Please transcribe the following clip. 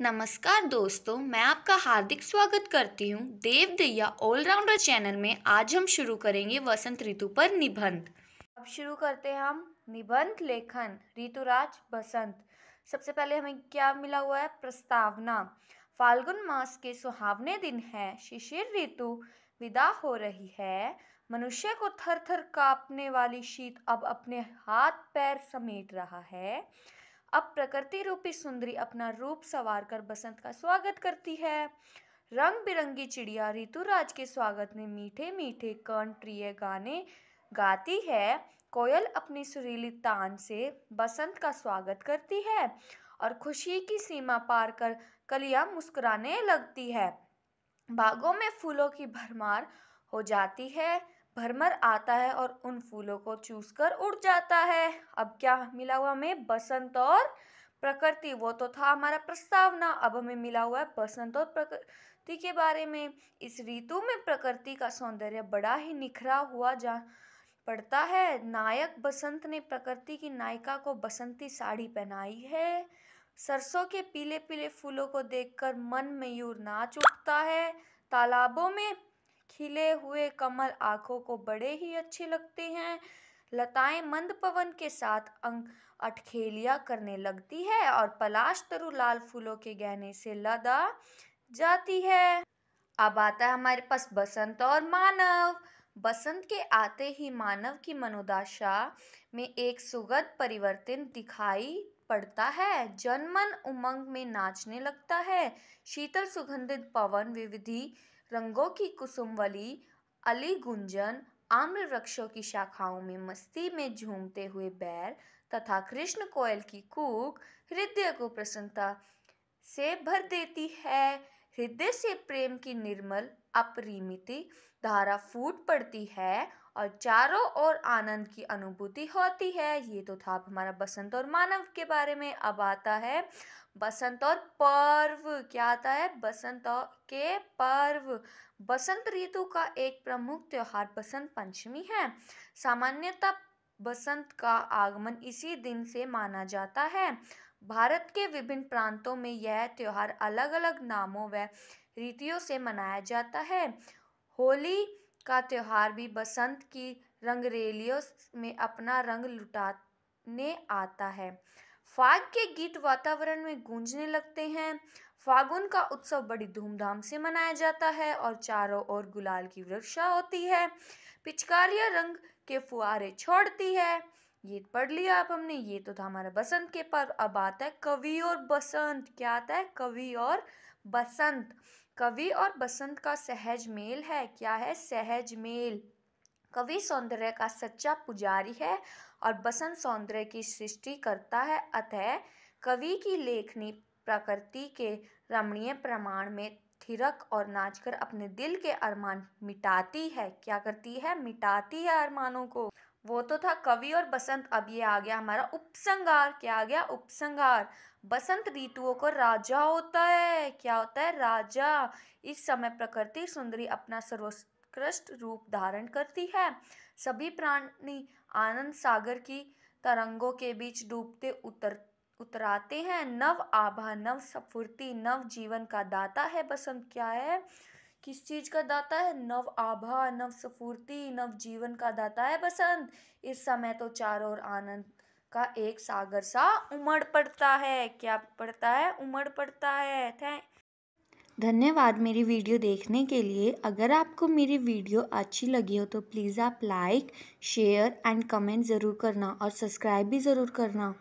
नमस्कार दोस्तों, मैं आपका हार्दिक स्वागत करती हूँ देव दैया ऑलराउंडर चैनल में। आज हम शुरू करेंगे वसंत ऋतु पर निबंध। अब शुरू करते हैं हम निबंध लेखन ऋतुराज बसंत। सबसे पहले हमें क्या मिला हुआ है? प्रस्तावना। फाल्गुन मास के सुहावने दिन है, शिशिर ऋतु विदा हो रही है। मनुष्य को थर थर कांपने वाली शीत अब अपने हाथ पैर समेट रहा है। अब प्रकृति रूपी सुंदरी अपना रूप संवार कर बसंत का स्वागत करती है। रंग बिरंगी चिड़िया ऋतुराज के स्वागत में मीठे मीठे कर्णप्रिय गाने गाती है। कोयल अपनी सुरीली तान से बसंत का स्वागत करती है और खुशी की सीमा पार कर कलियां मुस्कुराने लगती है। बागों में फूलों की भरमार हो जाती है। भरमर आता है और उन फूलों को चूस कर उड़ जाता है। अब क्या मिला हुआ हमें? बसंत और प्रकृति। वो तो था हमारा प्रस्तावना। अब हमें मिला हुआ है बसंत और प्रकृति के बारे में। इस ऋतु में प्रकृति का सौंदर्य बड़ा ही निखरा हुआ जा पड़ता है। नायक बसंत ने प्रकृति की नायिका को बसंती साड़ी पहनाई है। सरसों के पीले पीले फूलों को देखकर मन मयूर नाच उठता है। तालाबों में खिले हुए कमल आंखों को बड़े ही अच्छे लगते हैं। लताएं मंद पवन के साथ अंग अठखेलियां करने लगती है और पलाश तरु लाल फूलों के गहने से लदा जाती है। अब आता है हमारे पास बसंत और मानव। बसंत के आते ही मानव की मनोदशा में एक सुखद परिवर्तन दिखाई पड़ता है। जनमन उमंग में नाचने लगता है। शीतल सुगंधित पवन, विविधि रंगों की कुसुमवली, अली गुंजन, आम्र वृक्षों की शाखाओं में मस्ती में झूमते हुए बैर तथा कृष्ण कोयल की कूक हृदय को प्रसन्नता से भर देती है। हृदय से प्रेम की निर्मल अपरिमित धारा फूट पड़ती है और चारों ओर आनंद की अनुभूति होती है। ये तो था हमारा बसंत और मानव के बारे में। अब आता है बसंत और पर्व। क्या आता है? बसंत के पर्व। बसंत ऋतु का एक प्रमुख त्योहार बसंत पंचमी है। सामान्यतः बसंत का आगमन इसी दिन से माना जाता है। भारत के विभिन्न प्रांतों में यह त्योहार अलग अलग नामों व रीतियों से मनाया जाता है। होली का त्योहार भी बसंत की रंगरेलियों में अपना रंग लुटाने आता है। फाग के गीत वातावरण में गूंजने लगते हैं। फागुन का उत्सव बड़ी धूमधाम से मनाया जाता है और चारों ओर गुलाल की वर्षा होती है। पिचकारियां रंग के फुहारे छोड़ती है। ये पढ़ लिया अब हमने। ये तो था हमारा बसंत के पर्व। अब आता है कवि और बसंत। क्या आता है? कवि और बसंत। कवि और बसंत का सहज मेल है। क्या है? सहज मेल। कवि सौंदर्य का सच्चा पुजारी है और बसंत सौंदर्य की सृष्टि करता है। अतः कवि की लेखनी प्रकृति के रमणीय प्रमाण में थिरक और नाचकर अपने दिल के अरमान मिटाती है। क्या करती है? मिटाती है अरमानों को। वो तो था कवि और बसंत। अब ये आ गया हमारा उपसंहार। क्या आ गया? उपसंहार। बसंत ऋतुओं को राजा होता है। क्या होता है? राजा। इस समय प्रकृति सुंदरी अपना सर्वोत्कृष्ट रूप धारण करती है। सभी प्राणी आनंद सागर की तरंगों के बीच डूबते उतराते हैं। नव आभा, नव स्फूर्ति, नव जीवन का दाता है बसंत। क्या है? किस चीज का दाता है? नव आभा, नव स्फूर्ति, नव जीवन का दाता है बसंत। इस समय तो चारों ओर आनंद का एक सागर सा उमड़ पड़ता है। क्या पड़ता है? उमड़ पड़ता है। धन्यवाद मेरी वीडियो देखने के लिए। अगर आपको मेरी वीडियो अच्छी लगी हो तो प्लीज़ आप लाइक, शेयर एंड कमेंट ज़रूर करना और सब्सक्राइब भी ज़रूर करना।